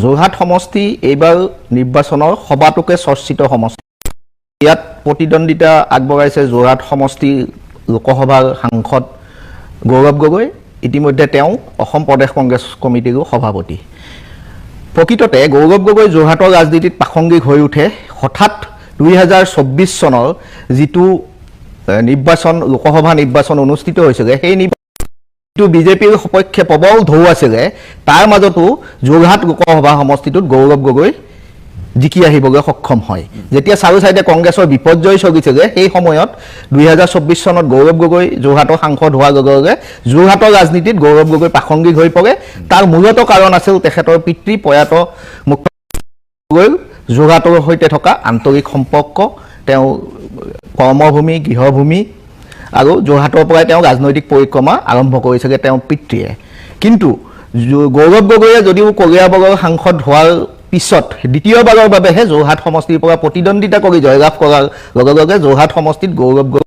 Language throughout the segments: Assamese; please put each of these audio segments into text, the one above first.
যোৰহাট সমষ্টি এইবাৰ নিৰ্বাচনৰ সবাতোকে চৰ্চিত সমষ্টি। ইয়াত প্ৰতিদ্বন্দ্বিতা আগবঢ়াইছে যোৰহাট সমষ্টিৰ লোকসভাৰ সাংসদ গৌৰৱ গগৈ। ইতিমধ্যে তেওঁ অসম প্ৰদেশ কংগ্ৰেছ কমিটিৰো সভাপতি। প্ৰকৃততে গৌৰৱ গগৈ যোৰহাটৰ ৰাজনীতিত প্ৰাসংগিক হৈ উঠে হঠাৎ 2024 চনৰ যিটো নিৰ্বাচন লোকসভা নিৰ্বাচন অনুষ্ঠিত হৈছিলে সেই বিজেপিৰ সপক্ষে প্ৰবল ঢৌ আছিলে। তাৰ মাজতো যোৰহাট লোকসভা সমষ্টিটোত গৌৰৱ গগৈ জিকি আহিবলৈ সক্ষম হয়। যেতিয়া চাৰু চাইডে কংগ্ৰেছৰ বিপৰ্যয় চলিছিলে সেই সময়ত 2024 চনত গৌৰৱ গগৈ যোৰহাটৰ সাংসদ হোৱাৰ লগে লগে যোৰহাটৰ ৰাজনীতিত গৌৰৱ গগৈ প্ৰাসংগিক হৈ পৰে। তাৰ মূলত কাৰণ আছিল তেখেতৰ পিতৃ প্ৰয়াত মুখ্যমন্ত্ৰী যোৰহাটৰ সৈতে থকা আন্তৰিক সম্পৰ্ক, তেওঁ কৰ্মভূমি গৃহভূমি আৰু যোৰহাটৰ পৰাই তেওঁ ৰাজনৈতিক পৰিক্ৰমা আৰম্ভ কৰিছিলে তেওঁৰ পিতৃয়ে। কিন্তু গৌৰৱ গগৈয়ে যদিও কলিয়াবৰৰ সাংসদ হোৱাৰ পিছত দ্বিতীয়বাৰৰ বাবেহে যোৰহাট সমষ্টিৰ পৰা প্ৰতিদ্বন্দ্বিতা কৰি জয়লাভ কৰাৰ লগে লগে যোৰহাট সমষ্টিত গৌৰৱ গগৈ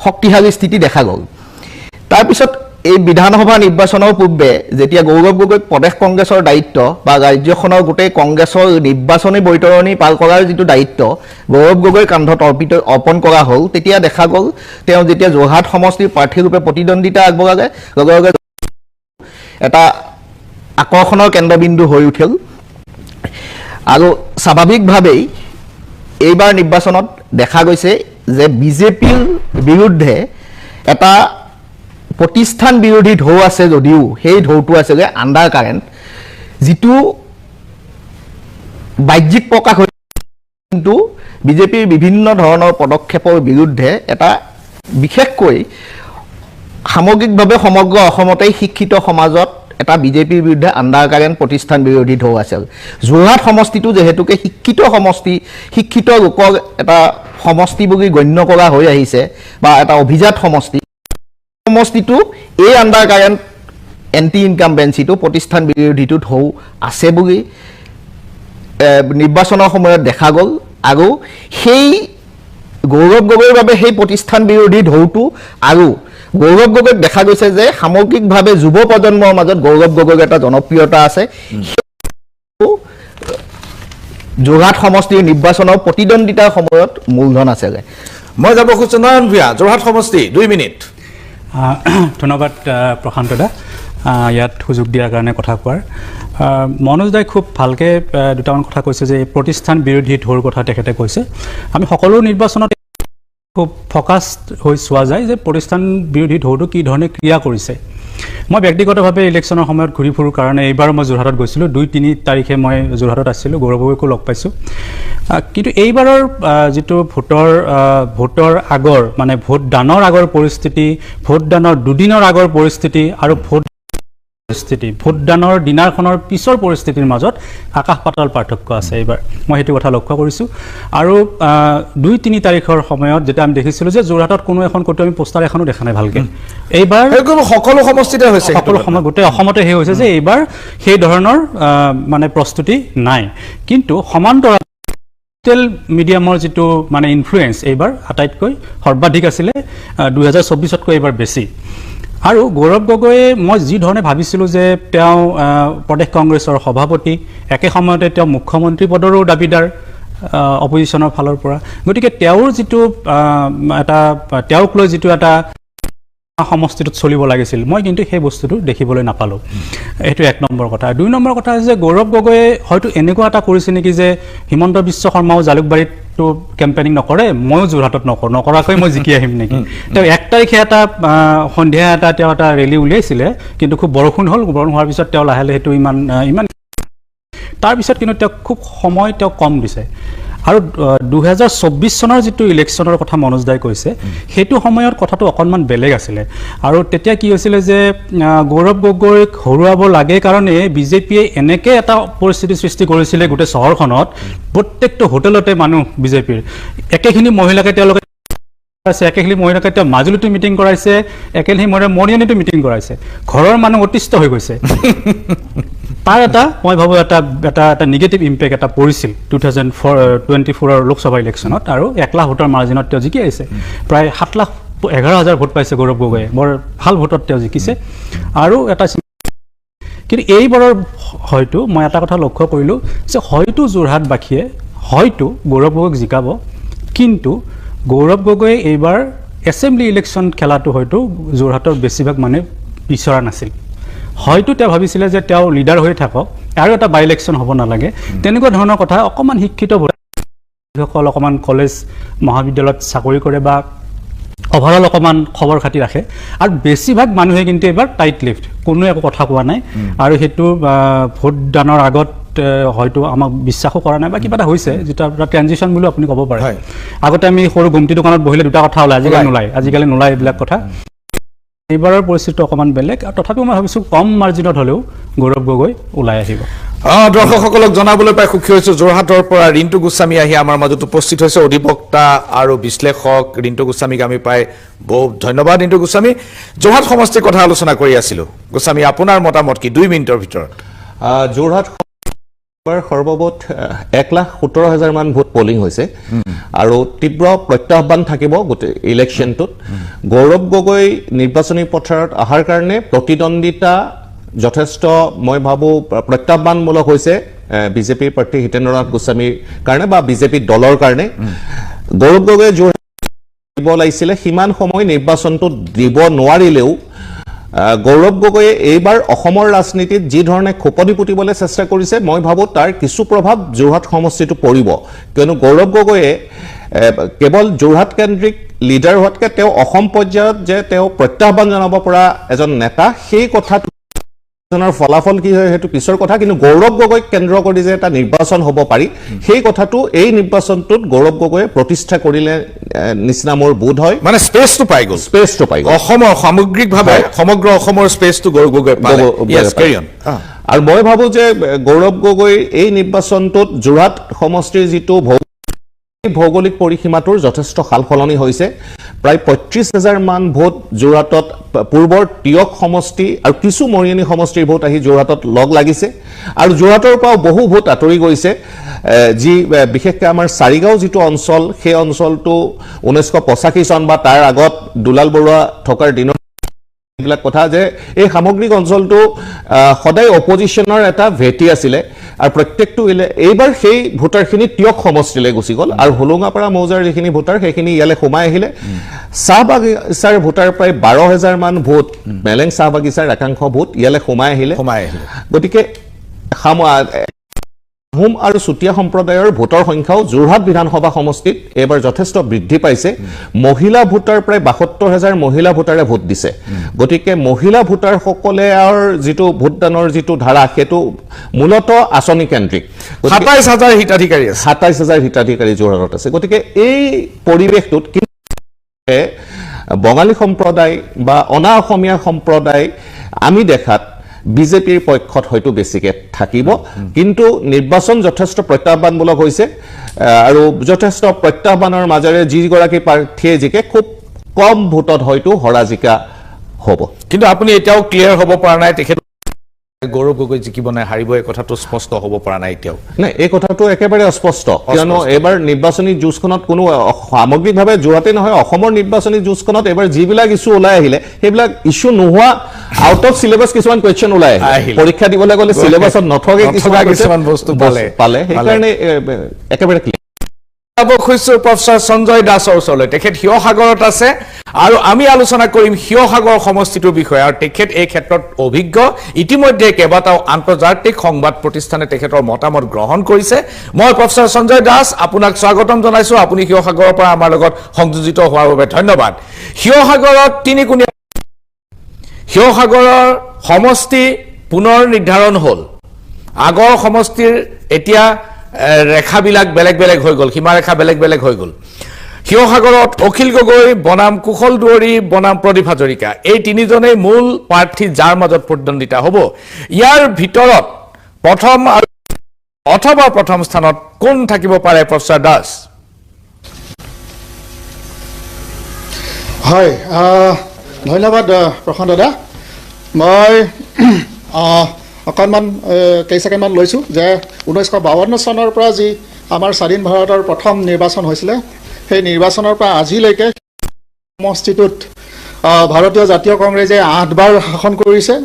শক্তিশালী স্থিতি দেখা গ'ল। তাৰপিছত এই বিধানসভা নিৰ্বাচনৰ পূৰ্বে যেতিয়া গৌৰৱ গগৈক প্ৰদেশ কংগ্ৰেছৰ দায়িত্ব বা ৰাজ্যখনৰ গোটেই কংগ্ৰেছৰ নিৰ্বাচনী বৈতৰণি পাৰ কৰাৰ যিটো দায়িত্ব গৌৰৱ গগৈৰ কান্ধত অৰ্পণ কৰা হ'ল, তেতিয়া দেখা গ'ল তেওঁ যেতিয়া যোৰহাট সমষ্টিৰ প্ৰাৰ্থীৰূপে প্ৰতিদ্বন্দ্বিতা আগবঢ়ালে লগে লগে এটা আকৰ্ষণৰ কেন্দ্ৰবিন্দু হৈ উঠিল। আৰু স্বাভাৱিকভাৱেই এইবাৰ নিৰ্বাচনত দেখা গৈছে যে বিজেপিৰ বিৰুদ্ধে এটা প্ৰতিষ্ঠান বিৰোধী ঢৌ আছে যদিও সেই ঢৌটো আছিলে আণ্ডাৰ কাৰেণ্ট, যিটো বাহ্যিক প্ৰকাশ হৈ কিন্তু বিজেপিৰ বিভিন্ন ধৰণৰ পদক্ষেপৰ বিৰুদ্ধে এটা বিশেষকৈ সামগ্ৰিকভাৱে সমগ্ৰ অসমতেই শিক্ষিত সমাজত এটা বিজেপিৰ বিৰুদ্ধে আণ্ডাৰ কাৰেণ্ট প্ৰতিষ্ঠান বিৰোধী ঢৌ আছিল। যোৰহাট সমষ্টিটো যিহেতুকে শিক্ষিত সমষ্টি, শিক্ষিত লোকৰ এটা সমষ্টি বুলি গণ্য কৰা হৈ আহিছে বা এটা অভিজাত সমষ্টিটো এই আণ্ডাৰ কাৰেণ্ট এণ্টি ইনকামবেঞ্চিটো প্ৰতিষ্ঠান বিৰোধীটো ঢৌ আছে বুলি নিৰ্বাচনৰ সময়ত দেখা গ'ল। আৰু সেই গৌৰৱ গগৈৰ বাবে সেই প্ৰতিষ্ঠান বিৰোধী ঢৌটো আৰু গৌৰৱ গগৈক দেখা গৈছে যে সামগ্ৰিকভাৱে যুৱ প্ৰজন্মৰ মাজত গৌৰৱ গগৈৰ এটা জনপ্ৰিয়তা আছে। যোৰহাট সমষ্টিৰ নিৰ্বাচনৰ প্ৰতিদ্বন্দ্বিতাৰ সময়ত মূলধন আছিলে। মই যাব খুজিছোঁ নয়ন ভূঞা, যোৰহাট সমষ্টি 2 মিনিট। ধন্যবাদ প্ৰশান্ত দা ইয়াত সুযোগ দিয়াৰ কাৰণে কথা কোৱাৰ। মনোজ দাই খুব ভালকৈ দুটামান কথা কৈছে যে প্ৰতিষ্ঠান বিৰোধী ঢৌৰ কথা তেখেতে কৈছে। আমি সকলো নিৰ্বাচনত খুব ফ'কাছড হৈ চোৱা যায় যে প্ৰতিষ্ঠান বিৰোধী ঢৌটো কি ধৰণে ক্ৰিয়া কৰিছে। মই ব্যক্তিগতভাৱে ইলেকশ্যনৰ সময়ত ঘূৰি ফুৰোঁ কাৰণে এইবাৰ মই যোৰহাটত গৈছিলোঁ। 2-3 তাৰিখে মই যোৰহাটত আছিলোঁ, গৌৰৱ গগৈকো লগ পাইছোঁ। কিন্তু এইবাৰৰ যিটো ভোটৰ আগৰ মানে ভোটদানৰ আগৰ পৰিস্থিতি, ভোটদানৰ দুদিনৰ আগৰ পৰিস্থিতি আৰু ভোটদানৰ দিনাখনৰ পিছৰ পৰিস্থিতিৰ মাজত আকাশ পাতাল পাৰ্থক্য আছে এইবাৰ। মই সেইটো কথা লক্ষ্য কৰিছোঁ। আৰু 2-3 তাৰিখৰ সময়ত যেতিয়া আমি দেখিছিলোঁ যে যোৰহাটত কোনো এখন ক'তো আমি পোষ্টাৰ এখনো দেখা নাই ভালকৈ। এইবাৰ সকলো সমষ্টিতে হৈছে, সকলো সময় গোটেই অসমতে সেই হৈছে যে এইবাৰ সেই ধৰণৰ মানে প্ৰস্তুতি নাই। কিন্তু সমান্তৰাল মিডিয়ামৰ যিটো মানে ইনফ্লুৱেঞ্চ এইবাৰ আটাইতকৈ সৰ্বাধিক আছিলে, 2024তকৈ এইবাৰ বেছি। আৰু গৌৰৱ গগৈয়ে মই যি ধৰণে ভাবিছিলোঁ যে তেওঁ প্ৰদেশ কংগ্ৰেছৰ সভাপতি, একে সময়তে তেওঁ মুখ্যমন্ত্ৰী পদৰো দাবীদাৰ অপজিশ্যনৰ ফালৰ পৰা, গতিকে তেওঁৰ যিটো তেওঁক লৈ যিটো এটা সমষ্টিটোত চলিব লাগিছিল, মই কিন্তু সেই বস্তুটো দেখিবলৈ নাপালোঁ। এইটো 1 নম্বৰ কথা। 2 নম্বৰ কথা হৈছে যে গৌৰৱ গগৈয়ে হয়তো এনেকুৱা এটা কৰিছে নেকি যে হিমন্ত বিশ্ব শৰ্মাও জালুকবাৰীতো কেম্পেইনিং নকৰে, ময়ো যোৰহাটত নকৰাকৈ মই জিকি আহিম নেকি। তেওঁ 1 তাৰিখে সন্ধিয়া তেওঁ এটা ৰেলী উলিয়াইছিলে, কিন্তু খুব বৰষুণ হ'ল। বৰষুণ হোৱাৰ পিছত তেওঁ লাহে লাহে সেইটো ইমান তাৰপিছত কিন্তু তেওঁক খুব সময় কম দিছে। আৰু 2024 চনৰ যিটো ইলেকশ্যনৰ কথা মনোজ দাই কৈছে, সেইটো সময়ত কথাটো অকণমান বেলেগ আছিলে। আৰু তেতিয়া কি হৈছিলে যে গৌৰৱ গগৈক হৰুৱাব লাগে কাৰণে বিজেপিয়ে এনেকৈ এটা পৰিস্থিতি সৃষ্টি কৰিছিলে গোটেই চহৰখনত, প্ৰত্যেকটো হোটেলতে মানুহ বিজেপিৰ, একেখিনি মহিলাকে তেওঁলোকে একেখিনি মহিলাকে তেওঁ মাজুলীতো মিটিং কৰাইছে, একেখিনি মহিলা মৰিয়নীতো মিটিং কৰাইছে। ঘৰৰ মানুহ অতিষ্ঠ হৈ গৈছে। তাৰ মই ভাবোঁ এটা নিগেটিভ ইম্পেক্ট এটা পৰিছিল 2024 লোকসভা ইলেকশ্যনত। আৰু 1 লাখ ভোটৰ মাৰ্জিনত তেওঁ জিকি আহিছে। প্ৰায় 7,11,000 ভোট পাইছে গৌৰৱ গগৈয়ে, বৰ ভাল ভোটত তেওঁ জিকিছে। আৰু এটা কিন্তু এইবাৰৰ হয়তো মই এটা কথা লক্ষ্য কৰিলোঁ যে হয়তো যোৰহাটবাসীয়ে হয়তো গৌৰৱ গগৈক জিকাব, কিন্তু গৌৰৱ গগৈয়ে এইবাৰ এছেম্বলি ইলেকশ্যন খেলাটো হয়তো যোৰহাটৰ বেছিভাগ মানুহে বিচৰা নাছিল। হয়তো তেওঁ ভাবিছিলে যে তেওঁ লিডাৰ হৈ থাকক আৰু এটা বাই ইলেকশ্যন হ'ব নালাগে, তেনেকুৱা ধৰণৰ কথা। অকণমান শিক্ষিত ভোটাৰসকল অকণমান কলেজ মহাবিদ্যালয়ত চাকৰি কৰে বা অভাৰঅল অকণমান খবৰ খাতি ৰাখে, আৰু বেছিভাগ মানুহে কিন্তু এইবাৰ টাইট লিফ্ট, কোনো একো কথা কোৱা নাই, আৰু সেইটো ভোটদানৰ আগত হয়তো আমাক বিশ্বাসো কৰা নাই বা কিবা এটা হৈছে, যিটো আপোনাৰ ট্ৰেনজিশ্যন বুলিও আপুনি ক'ব পাৰে। আগতে আমি সৰু গুমটি দোকানত বহিলে দুটা কথা ওলায়, আজিকালি নোলায় এইবিলাক কথা। এইবাৰৰ পৰিস্থিতি অকণমান বেলেগ, আৰু তথাপিও মই ভাবিছোঁ কম মাৰ্জিনত হ'লেও গৌৰৱ গগৈ ওলাই আহিব। দৰ্শকসকলক জনাবলৈ পাই সুখী হৈছোঁ, যোৰহাটৰ পৰা ৰিণ্টু গোস্বামী আহি আমাৰ মাজত উপস্থিত হৈছে, অধিবক্তা আৰু বিশ্লেষক ৰিণ্টু গোস্বামীক আমি পাই বহুত ধন্যবাদ। ৰিণ্টু গোস্বামী, যোৰহাট সমষ্টিৰ কথা আলোচনা কৰি আছিলোঁ। গোস্বামী, আপোনাৰ মতামত কি 2 মিনিটৰ ভিতৰত? যোৰহাট সৰ্বমুঠ 1,17,000 মান ভোট পলিং হৈছে, আৰু তীব্ৰ প্ৰত্যাহ্বান থাকিব গোটেই ইলেকশ্যনটোত। গৌৰৱ গগৈ নিৰ্বাচনী পথাৰত অহাৰ কাৰণে প্ৰতিদ্বন্দ্বিতা যথেষ্ট মই ভাবোঁ প্ৰত্যাহ্বানমূলক হৈছে বিজেপিৰ প্ৰাৰ্থী হিতেন্দ্ৰনাথ গোস্বামীৰ কাৰণে বা বিজেপি দলৰ কাৰণে। গৌৰৱ গগৈয়ে যোৰহাট দিব লাগিছিলে, সিমান সময় নিৰ্বাচনটো দিব নোৱাৰিলেও গৌৰৱ গগৈয়ে এইবাৰ অসমৰ ৰাজনীতিত যি ধৰণে খোপনি পুতিবলৈ চেষ্টা কৰিছে, মই ভাবোঁ তাৰ কিছু প্ৰভাৱ যোৰহাট সমষ্টিটো পৰিব, কিয়নো গৌৰৱ গগৈয়ে কেৱল যোৰহাট কেন্দ্ৰিক লিডাৰ হোৱাতকৈ তেওঁ অসম পৰ্যায়ত যে তেওঁ প্ৰত্যাহ্বান জনাব পৰা এজন নেতা, সেই কথাটো ফলাফল কি হয় সেইটো পিছৰ কথা। কিন্তু গৌৰৱ গগৈক কেন্দ্ৰ কৰি যে এটা নিৰ্বাচন হ'ব পাৰি, সেই কথাটো এই নিৰ্বাচনটোত গৌৰৱ গগৈয়ে প্ৰতিষ্ঠা কৰিলে নিচিনা মোৰ বোধ হয়। মানে স্পেচটো পাই গ'ল, অসমৰ সামগ্ৰিকভাৱে সমগ্ৰ অসমৰ স্পেচটো গৌৰৱ গগৈ পালে। আৰু মই ভাবোঁ যে গৌৰৱ গগৈৰ এই নিৰ্বাচনটোত যোৰহাট সমষ্টিৰ যিটো ভৌগোলিক পৰিসীমাটোৰ যথেষ্ট সাল সলনি হৈছে। প্ৰায় 35,000 মান ভোট যোৰহাটত পূৰ্বৰ তিয়ক সমষ্টি আৰু কিছু মৰিয়নি সমষ্টিৰ ভোট আহি যোৰহাটত লগ লাগিছে, আৰু যোৰহাটৰ পৰাও বহু ভোট আঁতৰি গৈছে, যি বিশেষকৈ আমাৰ চাৰিগাঁও যিটো অঞ্চল, সেই অঞ্চলটো 1985 চন বা তাৰ আগত দুলাল বৰুৱা থকাৰ দিনত এইবিলাক কথা যে এই সামগ্ৰিক অঞ্চলটো সদায় অপজিশ্যনৰ এটা ভেটি আছিলে, আৰু প্ৰত্যেকটো এইবাৰ সেই ভোটাৰখিনি তিয়ক সমষ্টিলৈ গুচি গ'ল, আৰু হোলোঙাপাৰা মৌজাৰ যিখিনি ভোটাৰ সেইখিনি ইয়ালৈ সোমাই আহিলে। চাহ বাগিচাৰ ভোটাৰ প্ৰায় 12,000 মান ভোট, মেলেং চাহ বাগিচাৰ একাংশ ভোট ইয়ালৈ সোমাই আহিলে। গতিকে আহোম আৰু চুতীয়া সম্প্ৰদায়ৰ ভোটৰ সংখ্যাও যোৰহাট বিধানসভা সমষ্টিত এইবাৰ যথেষ্ট বৃদ্ধি পাইছে। মহিলা ভোটাৰ প্ৰায় 72,000 মহিলা ভোটাৰে ভোট দিছে। গতিকে মহিলা ভোটাৰসকলে যিটো ভোটদানৰ যিটো ধাৰা, সেইটো মূলতঃ আঁচনি কেন্দ্ৰিক। 27,000 হিতাধিকাৰী আছে, 27,000 হিতাধিকাৰী যোৰহাটত আছে। গতিকে এই পৰিৱেশটোত বঙালী সম্প্ৰদায় বা অনা অসমীয়া সম্প্ৰদায় আমি দেখাত বিজেপিৰ পক্ষত হয়তো বেছিকৈ থাকিব, কিন্তু নিৰ্বাচন যথেষ্ট প্ৰত্যাহ্বানমূলক হৈছে, আৰু যথেষ্ট প্ৰত্যাহ্বানৰ মাজেৰে যিগৰাকী প্ৰাৰ্থীয়ে জিকে খুব কম ভোটত হয়তো হৰা জিকা হ'ব। কিন্তু আপুনি এতিয়াও ক্লিয়াৰ হ'ব পৰা নাই তেখেত গৌৰৱ গগৈ জিকিব নাই হাৰিব, এই কথাটো স্পষ্ট হ'ব পৰা নাই এতিয়াও? নাই, এই কথাটো একেবাৰে অস্পষ্ট, কিয়নো এইবাৰ নিৰ্বাচনী যুঁজখনত কোনো সামগ্ৰিকভাৱে যোৰহাটেই নহয়, অসমৰ নিৰ্বাচনী যুঁজখনত এইবাৰ যিবিলাক ইছ্যু ওলাই আহিলে, সেইবিলাক ইছ্যু নোহোৱা আউট অফ চিলেবাছ কিছুমান কুৱেশ্যন ওলাই আহিলে। পৰীক্ষা দিবলৈ গ'লে চিলেবাছত নথকা কিছুমান বস্তু পালে, সেইকাৰণে একেবাৰে ক্লিয়াৰ। প্ৰফেচৰ সঞ্জয় দাসৰ ওচৰলৈ, তেখেত শিৱসাগৰত আছে, আৰু আমি আলোচনা কৰিম শিৱসাগৰ সমষ্টিটোৰ বিষয়ে, আৰু তেখেত এই ক্ষেত্ৰত অভিজ্ঞ। ইতিমধ্যে কেইবাটাও আন্তৰ্জাতিক সংবাদ প্ৰতিষ্ঠানে তেখেতৰ মতামত গ্ৰহণ কৰিছে। মই প্ৰফেচৰ সঞ্জয় দাস আপোনাক স্বাগতম জনাইছোঁ, আপুনি শিৱসাগৰৰ পৰা আমাৰ লগত সংযোজিত হোৱাৰ বাবে ধন্যবাদ। শিৱসাগৰত তিনিকোণীয়া শিৱসাগৰৰ সমষ্টি পুনৰ নিৰ্ধাৰণ হ'ল। আগৰ সমষ্টিৰ এতিয়া ৰেখাবিলাক বেলেগ বেলেগ হৈ গ'ল, সীমাৰেখা বেলেগ বেলেগ হৈ গ'ল। শিৱসাগৰত অখিল গগৈ বনাম কুশল দুৱৰী বনাম প্ৰদীপ হাজৰিকা, এই তিনিজনেই মূল প্ৰাৰ্থী যাৰ মাজত প্ৰতিদ্বন্দ্বিতা হ'ব। ইয়াৰ ভিতৰত প্ৰথম স্থানত কোন থাকিব পাৰে প্ৰফেচৰ দাস? হয়, ধন্যবাদ প্ৰশান্ত দাদা। মই অকণমান কেইছেকেণ্ডমান লৈছোঁ যে 1952 চনৰ পৰা যি আমাৰ স্বাধীন ভাৰতৰ প্ৰথম নিৰ্বাচন হৈছিলে, সেই নিৰ্বাচনৰ পৰা আজিলৈকে সমষ্টিটোত ভাৰতীয় জাতীয় কংগ্ৰেছে 8 বাৰ শাসন কৰিছে,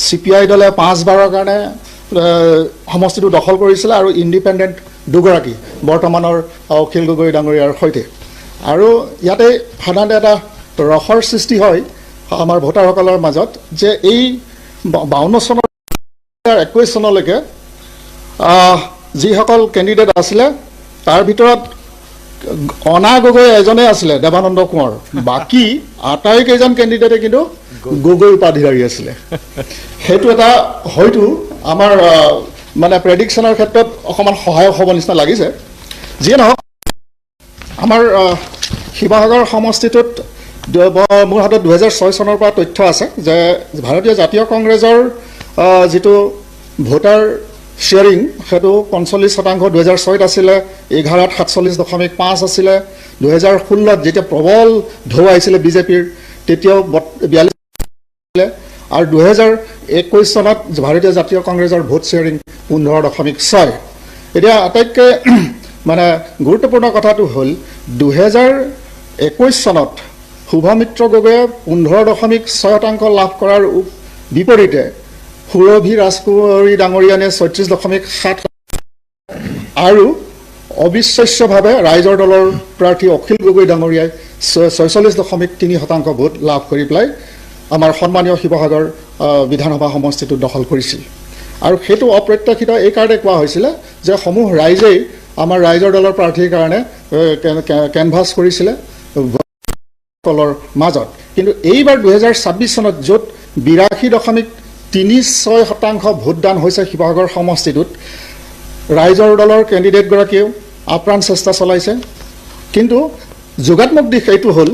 CPI দলে 5 বাৰৰ কাৰণে সমষ্টিটো দখল কৰিছিলে আৰু ইণ্ডিপেণ্ডেণ্ট দুগৰাকী বৰ্তমানৰ অখিল গগৈ ডাঙৰীয়াৰ সৈতে আৰু ইয়াতে সাধাৰণতে এটা ৰসৰ সৃষ্টি হয় আমাৰ ভোটাৰসকলৰ মাজত যে এই 52 চনৰ 21 চনলৈকে যিসকল কেণ্ডিডেট আছিলে তাৰ ভিতৰত অনা গগৈ এজনে আছিলে দেৱানন্দ কোঁৱৰ বাকী আটাইকেইজন কেণ্ডিডেটে কিন্তু গগৈ উপাধিধাৰী আছিলে সেইটো এটা হয়তো আমাৰ মানে প্ৰেডিকশ্যনৰ ক্ষেত্ৰত অকণমান সহায়ক হ'ব নিচিনা লাগিছে যিয়ে নহওক আমাৰ শিৱসাগৰ সমষ্টিটোত মোৰ হাতত 2006 চনৰ পৰা তথ্য আছে যে ভাৰতীয় জাতীয় কংগ্ৰেছৰ যিটো ভোটাৰ শ্বেয়াৰিং সেইটো 45% 2006ত আছিলে 11ত 47.5 আছিলে 2016ত যেতিয়া প্ৰবল ঢৌ আহিছিলে বিজেপিৰ তেতিয়াও 42 আছিলে আৰু 2021 চনত ভাৰতীয় জাতীয় কংগ্ৰেছৰ ভোট শ্বেয়াৰিং 15.6 এতিয়া আটাইতকৈ মানে গুৰুত্বপূৰ্ণ কথাটো হ'ল 2021 চনত শুভমিত্ৰ গগৈয়ে 15.6% লাভ কৰাৰ বিপৰীতে সুৰভি ৰাজকুমাৰী ডাঙৰীয়ানে 36.7 আৰু অবিশ্বাস্যভাৱে ৰাইজৰ দলৰ প্ৰাৰ্থী অখিল গগৈ ডাঙৰীয়াই 46.3% ভোট লাভ কৰি পেলাই আমাৰ সন্মানীয় শিৱসাগৰ বিধানসভা সমষ্টিটো দখল কৰিছিল আৰু সেইটো অপ্ৰত্যাশিত এই কাৰণে কোৱা হৈছিলে যে সমূহ ৰাইজেই আমাৰ ৰাইজৰ দলৰ প্ৰাৰ্থীৰ কাৰণে কেনভাছ কৰিছিলে ভোটৰ মাজত কিন্তু এইবাৰ 2026 চনত য'ত 82.36% ভোটদান হৈছে শিৱসাগৰ সমষ্টিটোত ৰাইজৰ দলৰ কেণ্ডিডেটগৰাকীয়েও আপ্ৰাণ চেষ্টা চলাইছে কিন্তু যোগাত্মক দিশ এইটো হ'ল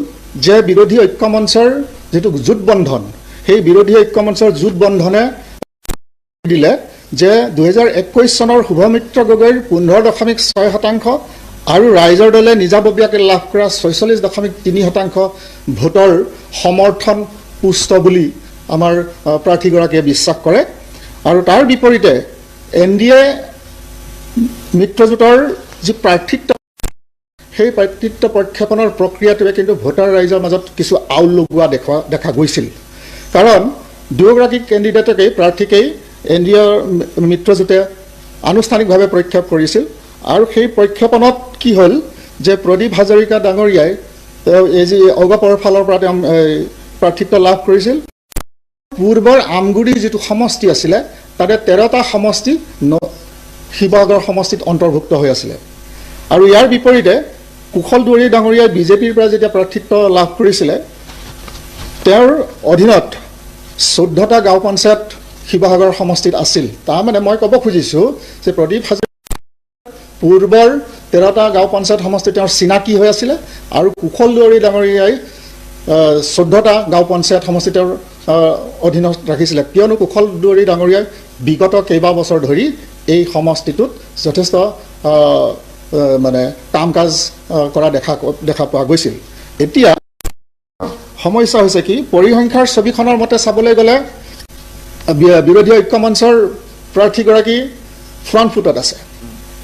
যে বিৰোধী ঐক্যমঞ্চৰ যেটো জোটবন্ধন সেই বিৰোধী ঐক্যমঞ্চৰ জোটবন্ধনে দিলে যে 2021 চনৰ শুভমিত্ৰ গগৈৰ 15.6% আৰু ৰাইজৰ দলে নিজাববীয়াকৈ লাভ কৰা 46.3% ভোটৰ সমৰ্থন পুষ্ট বুলি আমাৰ প্ৰাৰ্থীগৰাকীয়ে বিশ্বাস কৰে আৰু তাৰ বিপৰীতে NDA মিত্ৰজোঁটৰ যি প্ৰাৰ্থিত্ব সেই প্ৰাৰ্থিত্ব প্ৰক্ষেপণৰ প্ৰক্ৰিয়াটোৱে কিন্তু ভোটাৰ ৰাইজৰ মাজত কিছু আউল লগোৱা দেখা গৈছিল কাৰণ দুয়োগৰাকী কেণ্ডিডেটকেই প্ৰাৰ্থীকেই NDA মিত্ৰজোঁটে আনুষ্ঠানিকভাৱে প্ৰক্ষেপ কৰিছিল আৰু সেই প্ৰক্ষেপণত কি হ'ল যে প্ৰদীপ হাজৰিকা ডাঙৰীয়াই এই যি অগপৰ ফালৰ পৰা তেওঁ প্ৰাৰ্থিত্ব লাভ কৰিছিল পূৰ্বৰ আমগুৰি যিটো সমষ্টি আছিলে তাতে 13টা সমষ্টি শিৱসাগৰ সমষ্টিত অন্তৰ্ভুক্ত হৈ আছিলে আৰু ইয়াৰ বিপৰীতে কুশল দুৱৰী ডাঙৰীয়াই বিজেপিৰ পৰা যেতিয়া প্ৰাৰ্থিত্ব লাভ কৰিছিলে তেওঁৰ অধীনত 14টা গাঁও পঞ্চায়ত শিৱসাগৰ সমষ্টিত আছিল তাৰমানে মই ক'ব খুজিছোঁ যে প্ৰদীপ হাজৰিকা পূৰ্বৰ 13টা গাঁও পঞ্চায়ত সমষ্টি তেওঁৰ চিনাকি হৈ আছিলে আৰু কুশল দুৱৰী ডাঙৰীয়াই 14টা গাঁও পঞ্চায়ত সমষ্টি তেওঁৰ অধীনত ৰাখিছিলে কিয়নো কুশল দুৱৰী ডাঙৰীয়াই বিগত কেইবা বছৰ ধৰি এই সমষ্টিটোত যথেষ্ট মানে কাম কাজ কৰা দেখা পোৱা গৈছিল এতিয়া সমস্যা হৈছে কি পৰিসংখ্যাৰ ছবিখনৰ মতে চাবলৈ গ'লে বিৰোধী ঐক্যমঞ্চৰ প্ৰাৰ্থীগৰাকী ফ্ৰণ্ট ফুটত আছে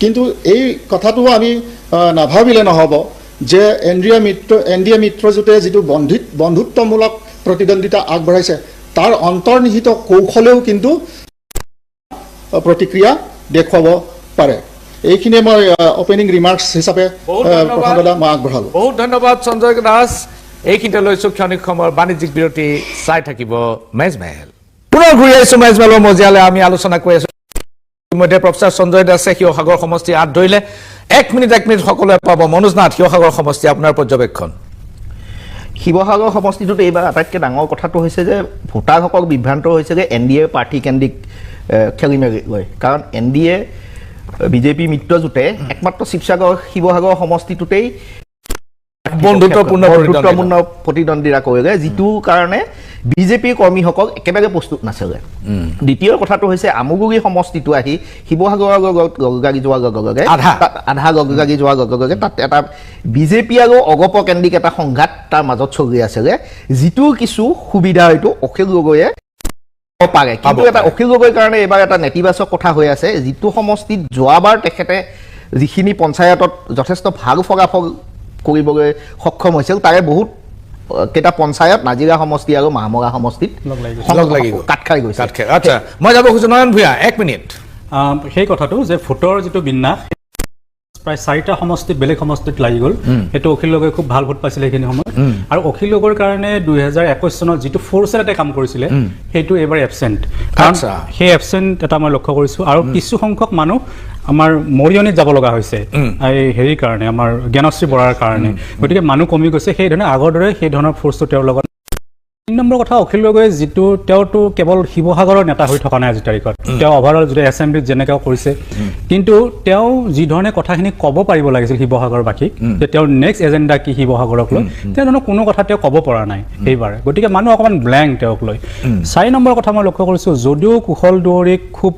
কিন্তু এই কথাটো আমি নাভাবিলে নহ'ব যে NDA মিত্ৰজোঁটে যিটো বন্ধুত্বমূলক প্ৰতিদ্বন্দ্বিতা আগবঢ়াইছে তাৰ অন্তৰ্নিহিত কৌশলেও কিন্তু প্ৰতিক্ৰিয়া দেখুৱাব পাৰে এইখিনিয়ে মই অপেনিং ৰিমাৰ্কছ হিচাপে প্ৰসংগটা মই আগবঢ়ালোঁ বহুত ধন্যবাদ সঞ্জয় দাস এইখিনিতে লৈছোঁ ক্ষণিক সময়ৰ বাণিজ্যিক বিৰতি চাই থাকিব মেজমেল পুনৰ ঘূৰি আহিছোঁ মেজমেলৰ মজিয়ালৈ আমি আলোচনা কৰি আছোঁ ইতিমধ্যে প্ৰফেচাৰ সঞ্জয় দাসে শিৱসাগৰ সমষ্টি আঁত ধৰিলে 1 মিনিট সকলোৱে পাব মনোজ নাথ শিৱসাগৰ সমষ্টি আপোনাৰ পৰ্যবেক্ষণ শিৱসাগৰ সমষ্টিটোত এইবাৰ আটাইতকৈ ডাঙৰ কথাটো হৈছে যে ভোটাৰসকল বিভ্ৰান্ত হৈছে যে NDA প্ৰাৰ্থী কেন্দ্ৰিক খেলি মেলি গৈ কাৰণ NDA বিজেপি মিত্ৰজোঁটে একমাত্ৰ শিৱসাগৰ সমষ্টিটোতেই বন্ধুত্বপূৰ্ণ প্ৰতিদ্বন্দ্বিতা কৰিলে যিটো কাৰণে বিজেপিৰ কৰ্মীসকল একেবাৰে প্ৰস্তুত নাছিলে দ্বিতীয় কথাটো হৈছে আমগুৰি সমষ্টিটো আহি শিৱসাগৰৰ গগগাগি যোৱাৰ লগে লগে আধা গগগাগি যোৱাৰ লগে লগে তাত এটা বিজেপি আৰু অগপ কেন্দ্ৰিক এটা সংঘাত তাৰ মাজত চলি আছিলে যিটো কিছু সুবিধা হয়তো অখিল গগৈয়ে পাৰে কিন্তু এটা অখিল গগৈৰ কাৰণে এইবাৰ এটা নেতিবাচক কথা হৈ আছে যিটো সমষ্টিত যোৱাবাৰ তেখেতে যিখিনি পঞ্চায়তত যথেষ্ট ভাল ফলাফল কৰিবলৈ সক্ষম হৈছিল তাৰে বহুত কেইটা পঞ্চায়ত নাজিৰা সমষ্টি আৰু মাহমৰা সমষ্টিত লগ লাগি গ'ল। কাট খাই গৈছে। আচ্ছা মই যাব খুজিছোঁ নয়ন ভূঞা 1 মিনিট। সেই কথাটো যে ভোটৰ যিটো বিন্যাস প্ৰায় 4টা সমষ্টিত বেলেগ সমষ্টিত লাগি গ'ল সেইটো অখিল গগৈ খুব ভাল ভোট পাইছিলে সেইখিনি সময়ত আৰু অখিল গগৈৰ কাৰণে 2021 চনত যিটো ফ'ৰ্চেল এটা কাম কৰিছিলে সেইটো এবাৰ এবচেণ্ট কাৰণ সেই এবচেণ্ট এটা মই লক্ষ্য কৰিছোঁ আৰু কিছু সংখ্যক মানুহ আমাৰ মৰিয়নিত যাব লগা হৈছে এই হেৰিৰ কাৰণে আমাৰ জ্ঞানশ্ৰী বৰাৰ কাৰণে গতিকে মানুহ কমি গৈছে সেই ধৰণে আগৰ দৰে সেই ধৰণৰ ফ'ৰ্চটো তেওঁৰ লগত 3 নম্বৰ কথা অখিল গগৈ যিটো তেওঁতো কেৱল শিৱসাগৰৰ নেতা হৈ থকা নাই আজিৰ তাৰিখত তেওঁ অভাৰঅল যদি এছেম্বলিত যেনেকৈ কৰিছে কিন্তু তেওঁ যি ধৰণে কথাখিনি ক'ব পাৰিব লাগিছিল শিৱসাগৰবাসীক যে তেওঁৰ নেক্সট এজেণ্ডা কি শিৱসাগৰক লৈ তেনেধৰণৰ কোনো কথা তেওঁ ক'ব পৰা নাই এইবাৰ গতিকে মানুহ অকণমান ব্লেংক তেওঁক লৈ 4 নম্বৰ কথা মই লক্ষ্য কৰিছোঁ যদিও কুশল দুৱৰীক খুব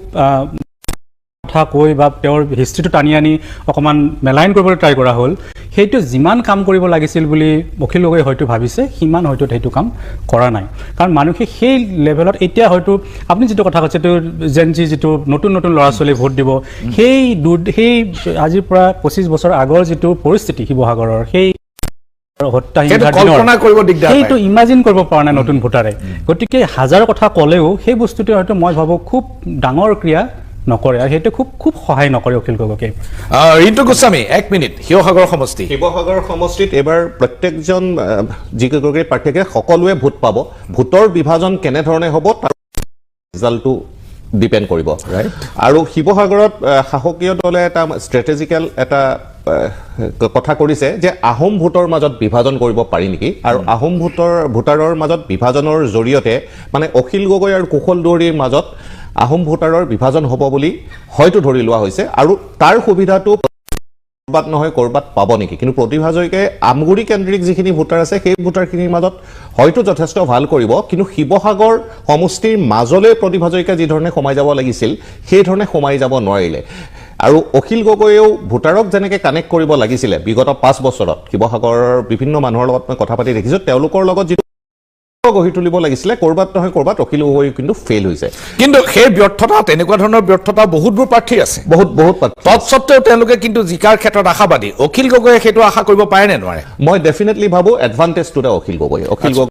কথা কৈ বা তেওঁৰ হিষ্ট্ৰীটো টানি আনি অকণমান মেলাইন কৰিবলৈ ট্ৰাই কৰা হ'ল সেইটো যিমান কাম কৰিব লাগিছিল বুলি অখিল গগৈ হয়তো ভাবিছে সিমান হয়তো সেইটো কাম কৰা নাই কাৰণ মানুহে সেই লেভেলত এতিয়া হয়তো আপুনি যিটো কথা কৈছে জেনজি যিটো নতুন নতুন ল'ৰা ছোৱালী ভোট দিব সেই আজিৰ পৰা 25 বছৰ আগৰ যিটো পৰিস্থিতি শিৱসাগৰৰ সেই সেইটো ইমাজিন কৰিব পৰা নাই নতুন ভোটাৰে গতিকে হাজাৰ কথা ক'লেও সেই বস্তুটো হয়তো মই ভাবোঁ খুব ডাঙৰ ক্ৰিয়া নকৰে আৰু সেইটো খুব সহায় নকৰে অখিল গগৈকে। ৰিন্তু গোস্বামী 1 মিনিট শিৱসাগৰ সমষ্টিত এবাৰ প্ৰত্যেকজন যিকেইগৰাকী প্ৰাৰ্থীকে সকলোৱে ভোট পাব ভোটৰ বিভাজন কেনেধৰণে হ'ব তাৰ ৰিজাল্টটো ডিপেণ্ড কৰিব আৰু শিৱসাগৰত শাসকীয় দলে এটা ষ্ট্ৰেটেজিকেল এটা কথা কৰিছে যে আহোম ভোটৰ মাজত বিভাজন কৰিব পাৰি নেকি আৰু আহোম ভোটাৰৰ মাজত বিভাজনৰ জৰিয়তে মানে অখিল গগৈ আৰু কুশল দুৱৰীৰ মাজত আহোম ভোটাৰৰ বিভাজন হ'ব বুলি হয়তো ধৰি লোৱা হৈছে আৰু তাৰ সুবিধাটো কৰবাত নহয় কৰবাত পাব নেকি কিন্তু প্ৰতিভা হাজৰিকাই আমগুৰি কেন্দ্ৰিক যিখিনি ভোটাৰ আছে সেই ভোটাৰখিনিৰ মাজত হয়তো যথেষ্ট ভাল কৰিব কিন্তু শিৱসাগৰ সমষ্টিৰ মাজলৈ প্ৰতিভা হাজৰিকা যি ধৰণে সোমাই যাব লাগিছিল সেই ধৰণে সোমাই যাব নোৱাৰিলে আৰু অখিল গগৈয়েও ভোটাৰক যেনেকৈ কানেক্ট কৰিব লাগিছিলে বিগত 5 বছৰত শিৱসাগৰৰ বিভিন্ন মানুহৰ লগত মই কথা পাতি দেখিছোঁ তেওঁলোকৰ লগত যিটো গঢ়ি তুলিব লাগিছিলে কৰবাত নহয় কৰবাত অখিল গগৈ কিন্তু ফেইল হৈছে কিন্তু সেই ব্যৰ্থতা তেনেকুৱা ধৰণৰ ব্যৰ্থতা বহুতবোৰ প্ৰাৰ্থী আছে বহুত তৎসত্ত্বেও তেওঁলোকে কিন্তু জিকাৰ ক্ষেত্ৰত আশাবাদী অখিল গগৈয়ে সেইটো আশা কৰিব পাৰে নে নোৱাৰে মই ডেফিনেটলি ভাবোঁ এডভান্টেজটোতে অখিল গগৈ